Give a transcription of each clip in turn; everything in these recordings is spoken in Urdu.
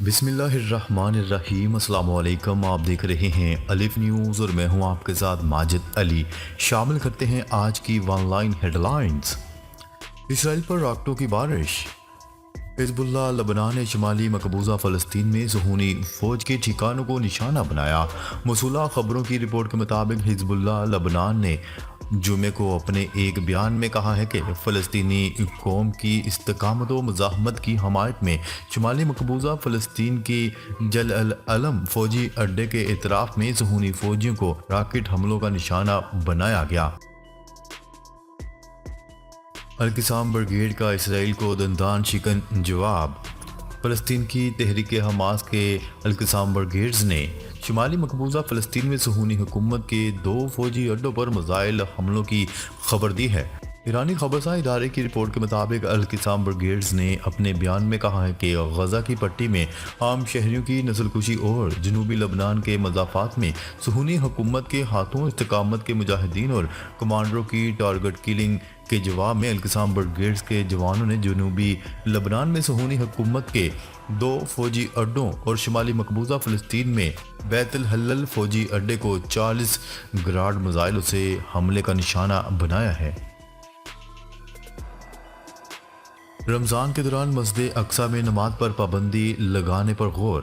بسم اللہ الرحمن الرحیم۔ السلام علیکم، آپ دیکھ رہے ہیں الف نیوز اور میں ہوں آپ کے ساتھ ماجد علی۔ شامل کرتے ہیں آج کی ون لائن ہیڈ لائنز۔ اسرائیل پر راکٹوں کی بارش۔ حزب اللہ لبنان نے شمالی مقبوضہ فلسطین میں صہیونی فوج کے ٹھکانوں کو نشانہ بنایا۔ موصولہ خبروں کی رپورٹ کے مطابق حزب اللہ لبنان نے جمعے کو اپنے ایک بیان میں کہا ہے کہ فلسطینی قوم کی استقامت و مزاحمت کی حمایت میں شمالی مقبوضہ فلسطین کی جل العلم فوجی اڈے کے اطراف میں صہیونی فوجیوں کو راکٹ حملوں کا نشانہ بنایا گیا۔ القسام بریگیڈ کا اسرائیل کو دندان شکن جواب۔ فلسطین کی تحریک حماس کے القسام بریگیڈز نے شمالی مقبوضہ فلسطین میں صہیونی حکومت کے 2 فوجی اڈوں پر میزائل حملوں کی خبر دی ہے۔ ایرانی خبرساں ادارے کی رپورٹ کے مطابق القسام بریگیڈز نے اپنے بیان میں کہا ہے کہ غزہ کی پٹی میں عام شہریوں کی نسل کشی اور جنوبی لبنان کے مضافات میں صہیونی حکومت کے ہاتھوں استقامت کے مجاہدین اور کمانڈروں کی ٹارگٹ کلنگ کے جواب میں القسام بریگیڈز کے جوانوں نے جنوبی لبنان میں صہیونی حکومت کے 2 فوجی اڈوں اور شمالی مقبوضہ فلسطین میں بیت الحلل فوجی اڈے کو 40 گراڈ میزائلوں سے حملے کا نشانہ بنایا ہے۔ رمضان کے دوران مسجد اقصی میں نماز پر پابندی لگانے پر غور۔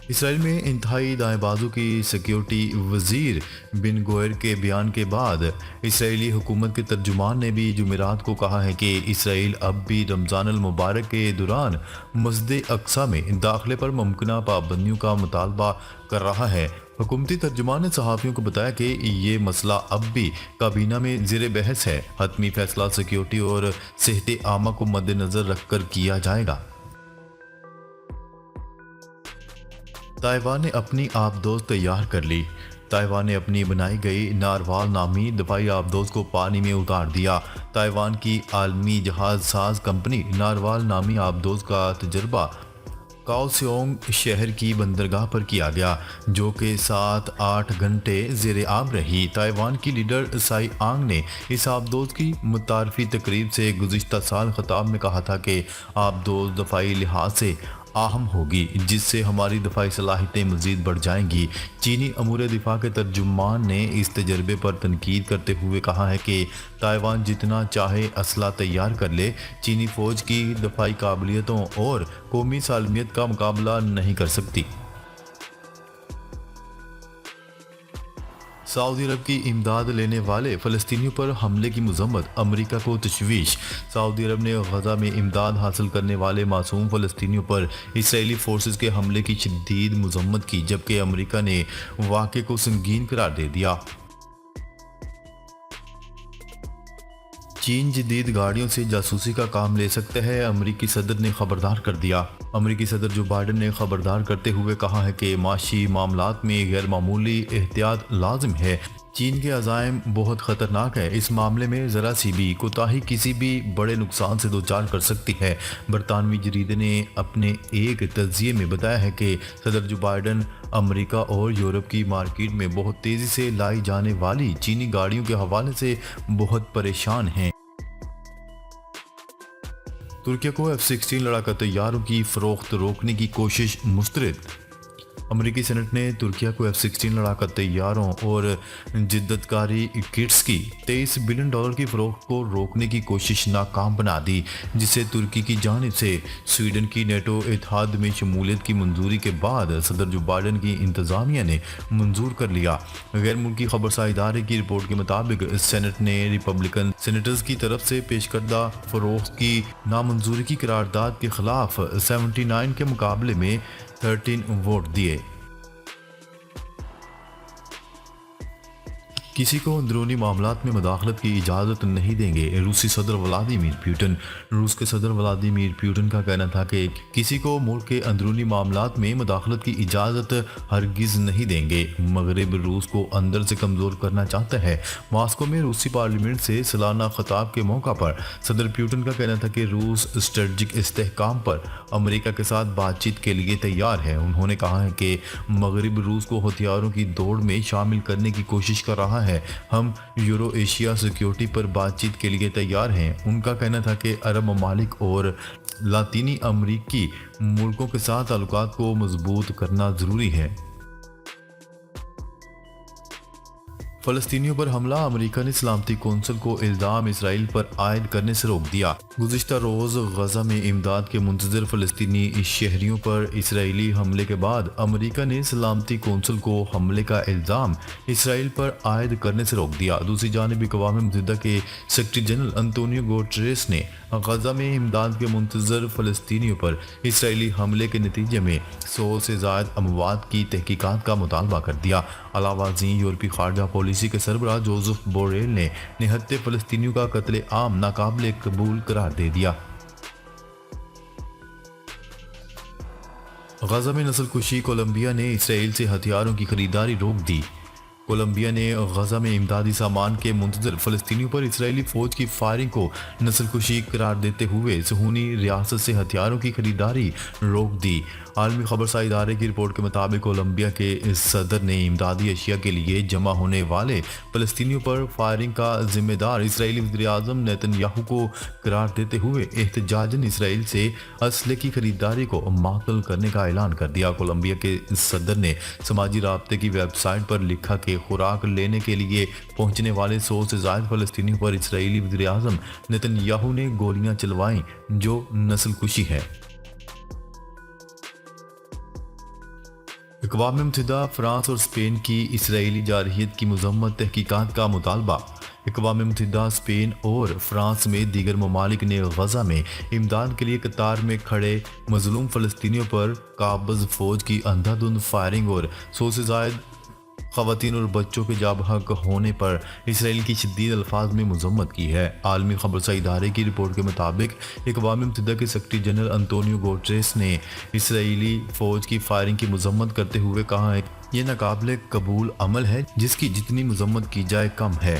اسرائیل میں انتہائی دائیں بازو کی سیکیورٹی وزیر بن گوئر کے بیان کے بعد اسرائیلی حکومت کے ترجمان نے بھی جمعرات کو کہا ہے کہ اسرائیل اب بھی رمضان المبارک کے دوران مسجد اقصی میں داخلے پر ممکنہ پابندیوں کا مطالبہ کر رہا ہے۔ حکومتی ترجمان نے صحافیوں کو بتایا کہ یہ مسئلہ اب بھی کابینہ میں زیر بحث ہے۔ حتمی فیصلہ سیکیورٹی اور صحت عامہ کو مد نظر رکھ کر کیا جائے گا۔ تائیوان نے اپنی آبدوز تیار کر لی۔ تائیوان نے اپنی بنائی گئی ناروال نامی دفاعی آبدوز کو پانی میں اتار دیا۔ تائیوان کی عالمی جہاز ساز کمپنی ناروال نامی آبدوز کا تجربہ کاؤسیونگ شہر کی بندرگاہ پر کیا گیا، جو کہ 7-8 گھنٹے زیر آب رہی۔ تائیوان کی لیڈر سائی آنگ نے اس آبدوز کی متعارفی تقریب سے گزشتہ سال خطاب میں کہا تھا کہ آبدوز دفاعی لحاظ سے اہم ہوگی، جس سے ہماری دفاعی صلاحیتیں مزید بڑھ جائیں گی۔ چینی امور دفاع کے ترجمان نے اس تجربے پر تنقید کرتے ہوئے کہا ہے کہ تائیوان جتنا چاہے اسلحہ تیار کر لے، چینی فوج کی دفاعی قابلیتوں اور قومی سالمیت کا مقابلہ نہیں کر سکتی۔ سعودی عرب کی امداد لینے والے فلسطینیوں پر حملے کی مذمت، امریکہ کو تشویش۔ سعودی عرب نے غزہ میں امداد حاصل کرنے والے معصوم فلسطینیوں پر اسرائیلی فورسز کے حملے کی شدید مذمت کی، جبکہ امریکہ نے واقعے کو سنگین قرار دے دیا۔ چین جدید گاڑیوں سے جاسوسی کا کام لے سکتا ہے، امریکی صدر نے خبردار کر دیا۔ امریکی صدر جو بائیڈن نے خبردار کرتے ہوئے کہا ہے کہ معاشی معاملات میں غیر معمولی احتیاط لازم ہے۔ چین کے عزائم بہت خطرناک ہے، اس معاملے میں ذرا سی بھی کوتاہی کسی بھی بڑے نقصان سے دوچار کر سکتی ہے۔ برطانوی جریدے نے اپنے ایک تجزیے میں بتایا ہے کہ صدر جو بائیڈن امریکہ اور یورپ کی مارکیٹ میں بہت تیزی سے لائی جانے والی چینی گاڑیوں کے حوالے سے بہت پریشان ہیں۔ ترکیہ کو F-16 لڑاکا طیاروں کی فروخت روکنے کی کوشش مسترد۔ امریکی سینٹ نے ترکیہ کو F-16 لڑاکا طیاروں اور جدت کاری کٹس کی $23 بلین کی فروخت کو روکنے کی کوشش ناکام بنا دی، جسے ترکی کی جانب سے سویڈن کی نیٹو اتحاد میں شمولیت کی منظوری کے بعد صدر جو بائیڈن کی انتظامیہ نے منظور کر لیا۔ غیر ملکی خبرساں ادارے کی رپورٹ کے مطابق سینٹ نے ریپبلکن سینیٹرز کی طرف سے پیش کردہ فروخت کی نامنظوری کی قرارداد کے خلاف 79 کے مقابلے میں 13 ووٹ دیے۔ کسی کو اندرونی معاملات میں مداخلت کی اجازت نہیں دیں گے، روسی صدر ولادیمیر پوٹن۔ روس کے صدر ولادیمیر پوٹن کا کہنا تھا کہ کسی کو ملک کے اندرونی معاملات میں مداخلت کی اجازت ہرگز نہیں دیں گے۔ مغرب روس کو اندر سے کمزور کرنا چاہتا ہے۔ ماسکو میں روسی پارلیمنٹ سے سالانہ خطاب کے موقع پر صدر پوٹن کا کہنا تھا کہ روس اسٹریٹجک استحکام پر امریکہ کے ساتھ بات چیت کے لیے تیار ہے۔ انہوں نے کہا ہے کہ مغرب روس کو ہتھیاروں کی دوڑ میں شامل کرنے کی کوشش کر رہا کہا ہے ہم یورو ایشیا سیکیورٹی پر بات چیت کے لیے تیار ہیں۔ ان کا کہنا تھا کہ عرب ممالک اور لاطینی امریکی ملکوں کے ساتھ تعلقات کو مضبوط کرنا ضروری ہے۔ فلسطینیوں پر حملہ، امریکہ نے سلامتی کونسل کو الزام اسرائیل پر عائد کرنے سے روک دیا۔ گزشتہ روز غزہ میں امداد کے منتظر فلسطینی شہریوں پر اسرائیلی حملے کے بعد امریکہ نے سلامتی کونسل کو حملے کا الزام اسرائیل پر عائد کرنے سے روک دیا۔ دوسری جانب اقوام متحدہ کے سیکرٹری جنرل انطونیو گوٹریس نے غزہ میں امداد کے منتظر فلسطینیوں پر اسرائیلی حملے کے نتیجے میں 100 سے زائد اموات کی تحقیقات کا مطالبہ کر دیا۔ علاوہ ازیں یورپی خارجہ پالیسی کے سربراہ جوزف بوریل نے نہتے فلسطینیوں کا قتل عام ناقابل قبول قرار دے دیا۔ غزہ میں نسل کشی، کولمبیا نے اسرائیل سے ہتھیاروں کی خریداری روک دی۔ کولمبیا نے غزہ میں امدادی سامان کے منتظر فلسطینیوں پر اسرائیلی فوج کی فائرنگ کو نسل کشی قرار دیتے ہوئے صہیونی ریاست سے ہتھیاروں کی خریداری روک دی۔ عالمی خبرساز ادارے کی رپورٹ کے مطابق کولمبیا کے صدر نے امدادی اشیاء کے لیے جمع ہونے والے فلسطینیوں پر فائرنگ کا ذمہ دار اسرائیلی وزیر اعظم نیتن یاہو کو قرار دیتے ہوئے احتجاجاً اسرائیل سے اسلحے کی خریداری کو معطل کرنے کا اعلان کر دیا۔ کولمبیا کے صدر نے سماجی رابطے کی ویب سائٹ پر لکھا کہ خوراک لینے کے لیے پہنچنے والے 100 سے زائد فلسطینیوں پر اسرائیلی وزیر اعظم نیتن یاہو نے گولیاں چلوائیں، جو نسل کشی ہے۔ اقوام متحدہ، فرانس اور اسپین کی اسرائیلی جارحیت کی مذمت، تحقیقات کا مطالبہ۔ اقوام متحدہ، اسپین اور فرانس میں دیگر ممالک نے غزہ میں امداد کے لیے قطار میں کھڑے مظلوم فلسطینیوں پر قابض فوج کی اندھا دھند فائرنگ اور 100 سے زائد خواتین اور بچوں کے جاں بحق ہونے پر اسرائیل کی شدید الفاظ میں مذمت کی ہے۔ عالمی خبرساز ادارے کی رپورٹ کے مطابق اقوام متحدہ کے سیکرٹری جنرل انطونیو گوٹریس نے اسرائیلی فوج کی فائرنگ کی مذمت کرتے ہوئے کہا ہے کہ یہ ناقابل قبول عمل ہے جس کی جتنی مذمت کی جائے کم ہے۔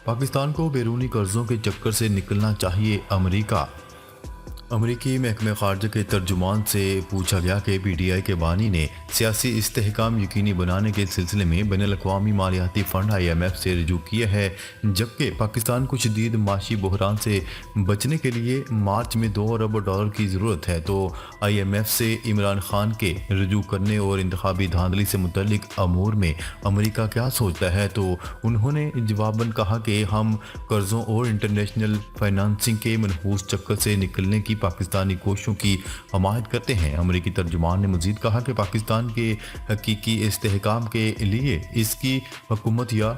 پاکستان کو بیرونی قرضوں کے چکر سے نکلنا چاہیے، امریکہ۔ امریکی محکمہ خارجہ کے ترجمان سے پوچھا گیا کہ پی ٹی آئی کے بانی نے سیاسی استحکام یقینی بنانے کے سلسلے میں بین الاقوامی مالیاتی فنڈ IMF سے رجوع کیا ہے، جبکہ پاکستان کو شدید معاشی بحران سے بچنے کے لیے مارچ میں $2 ارب کی ضرورت ہے، تو IMF سے عمران خان کے رجوع کرنے اور انتخابی دھاندلی سے متعلق امور میں امریکہ کیا سوچتا ہے، تو انہوں نے جواباً کہا کہ ہم قرضوں اور انٹرنیشنل فائنانسنگ کے منحوس چکر سے نکلنے کی پاکستانی کوششوں کی حمایت کرتے ہیں۔ امریکی ترجمان نے مزید کہا کہ پاکستان کے حقیقی استحکام کے لیے اس کی حکومت یا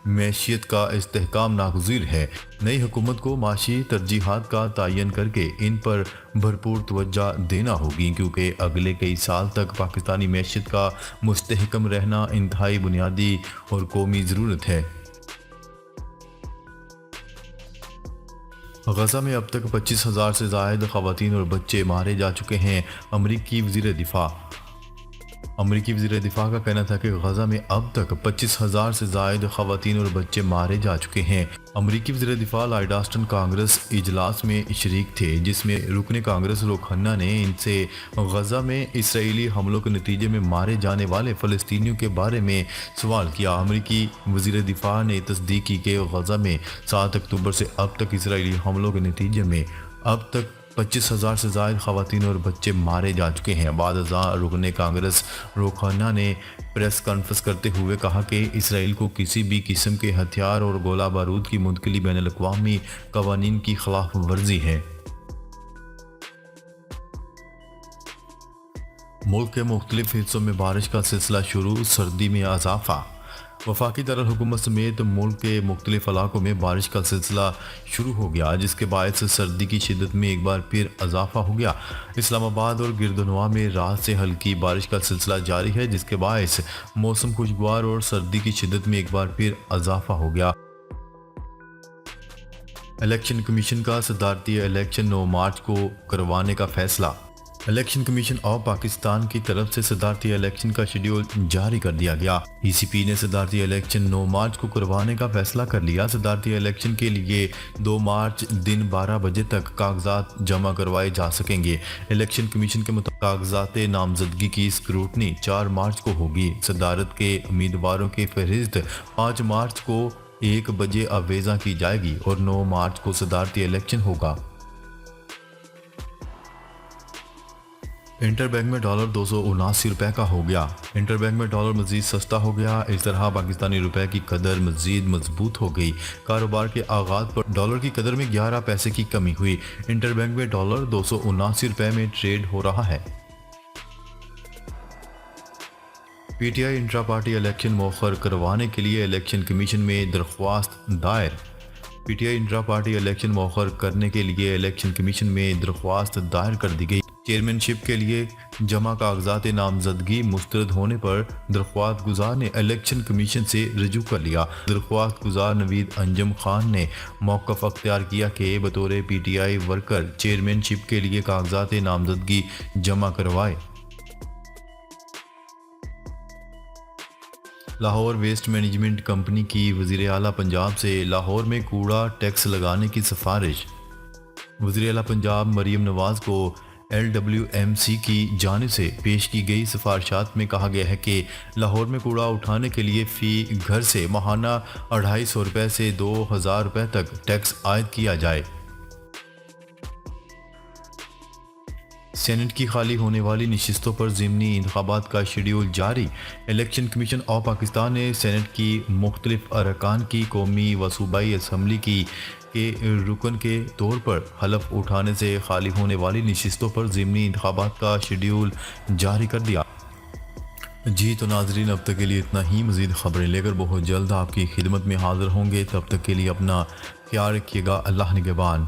معیشت کا استحکام ناگزیر ہے۔ نئی حکومت کو معاشی ترجیحات کا تعین کر کے ان پر بھرپور توجہ دینا ہوگی، کیونکہ اگلے کئی سال تک پاکستانی معیشت کا مستحکم رہنا انتہائی بنیادی اور قومی ضرورت ہے۔ غزہ میں اب تک 25,000 سے زائد خواتین اور بچے مارے جا چکے ہیں، امریکی وزیر دفاع۔ امریکی وزیر دفاع کا کہنا تھا کہ غزہ میں اب تک 25,000 سے زائد خواتین اور بچے مارے جا چکے ہیں۔ امریکی وزیر دفاع لائیڈ آسٹن کانگریس اجلاس میں شریک تھے، جس میں رکن کانگریس رو کھنہ نے ان سے غزہ میں اسرائیلی حملوں کے نتیجے میں مارے جانے والے فلسطینیوں کے بارے میں سوال کیا۔ امریکی وزیر دفاع نے تصدیق کی کہ غزہ میں 7 اکتوبر سے اب تک اسرائیلی حملوں کے نتیجے میں اب تک 25,000 سے زائد خواتین اور بچے مارے جا چکے ہیں۔ بعد ازاں رکن کانگریس رو کھنہ نے پریس کانفرنس کرتے ہوئے کہا کہ اسرائیل کو کسی بھی قسم کے ہتھیار اور گولہ بارود کی منتقلی بین الاقوامی قوانین کی خلاف ورزی ہے۔ ملک کے مختلف حصوں میں بارش کا سلسلہ شروع، سردی میں اضافہ۔ وفاقی دارالحکومت سمیت ملک کے مختلف علاقوں میں بارش کا سلسلہ شروع ہو گیا، جس کے باعث سردی کی شدت میں ایک بار پھر اضافہ ہو گیا۔ اسلام آباد اور گردنواں میں رات سے ہلکی بارش کا سلسلہ جاری ہے، جس کے باعث موسم خوشگوار اور سردی کی شدت میں ایک بار پھر اضافہ ہو گیا۔ الیکشن کمیشن کا صدارتی الیکشن 9 مارچ کو کروانے کا فیصلہ۔ الیکشن کمیشن آف پاکستان کی طرف سے صدارتی الیکشن کا شیڈیول جاری کر دیا گیا۔ ای سی پی نے صدارتی الیکشن 9 مارچ کو کروانے کا فیصلہ کر لیا۔ صدارتی الیکشن کے لیے 2 مارچ دن 12 بجے تک کاغذات جمع کروائے جا سکیں گے۔ الیکشن کمیشن کے مطابق کاغذات نامزدگی کی اسکروٹنی 4 مارچ کو ہوگی۔ صدارت کے امیدواروں کی فہرست 5 مارچ کو 1 بجے آویزاں کی جائے گی اور 9 مارچ کو صدارتی الیکشن ہوگا۔ انٹر بینک میں ڈالر 279 روپے کا ہو گیا۔ انٹر بینک میں ڈالر مزید سستا ہو گیا۔ اس طرح پاکستانی روپے کی قدر مزید مضبوط ہو گئی۔ کاروبار کے آغاز پر ڈالر کی قدر میں 11 پیسے کی کمی ہوئی۔ انٹر بینک میں ڈالر 279 روپے میں ٹریڈ ہو رہا ہے۔ پی ٹی آئی انٹرا پارٹی الیکشن مؤخر کروانے کے لیے الیکشن کمیشن میں درخواست دائر۔ پی ٹی آئی انٹرا پارٹی الیکشن مؤخر کرنے کے لیے الیکشن کمیشن میں درخواست دائر کر دی گئی۔ چیئرمین شپ کے لیے جمع کاغذات نامزدگی مسترد ہونے پر درخواست گزار نے الیکشن کمیشن سے رجوع کر لیا۔ درخواست گزار نوید انجم خان نے موقف اختیار کیا کہ بطور P T I worker chairmanship کے لیے کاغذات نامزدگی جمع کروائے۔ لاہور ویسٹ مینجمنٹ کمپنی کی وزیر اعلیٰ پنجاب سے لاہور میں کوڑا ٹیکس لگانے کی سفارش۔ وزیر اعلیٰ پنجاب مریم نواز کو ایل ڈبلیو ایم سی کی جانب سے پیش کی گئی سفارشات میں کہا گیا ہے کہ لاہور میں کوڑا اٹھانے کے لیے فی گھر سے ماہانہ 250 روپے سے 2000 روپے تک ٹیکس عائد کیا جائے۔ سینٹ کی خالی ہونے والی نشستوں پر ضمنی انتخابات کا شیڈیول جاری۔ الیکشن کمیشن آف پاکستان نے سینٹ کی مختلف ارکان کی قومی و صوبائی اسمبلی کے رکن کے طور پر حلف اٹھانے سے خالی ہونے والی نشستوں پر ضمنی انتخابات کا شیڈیول جاری کر دیا۔ جی تو ناظرین، اب تک کے لیے اتنا ہی۔ مزید خبریں لے کر بہت جلد آپ کی خدمت میں حاضر ہوں گے۔ تب تک کے لیے اپنا خیال رکھیے گا۔ اللہ نگہبان۔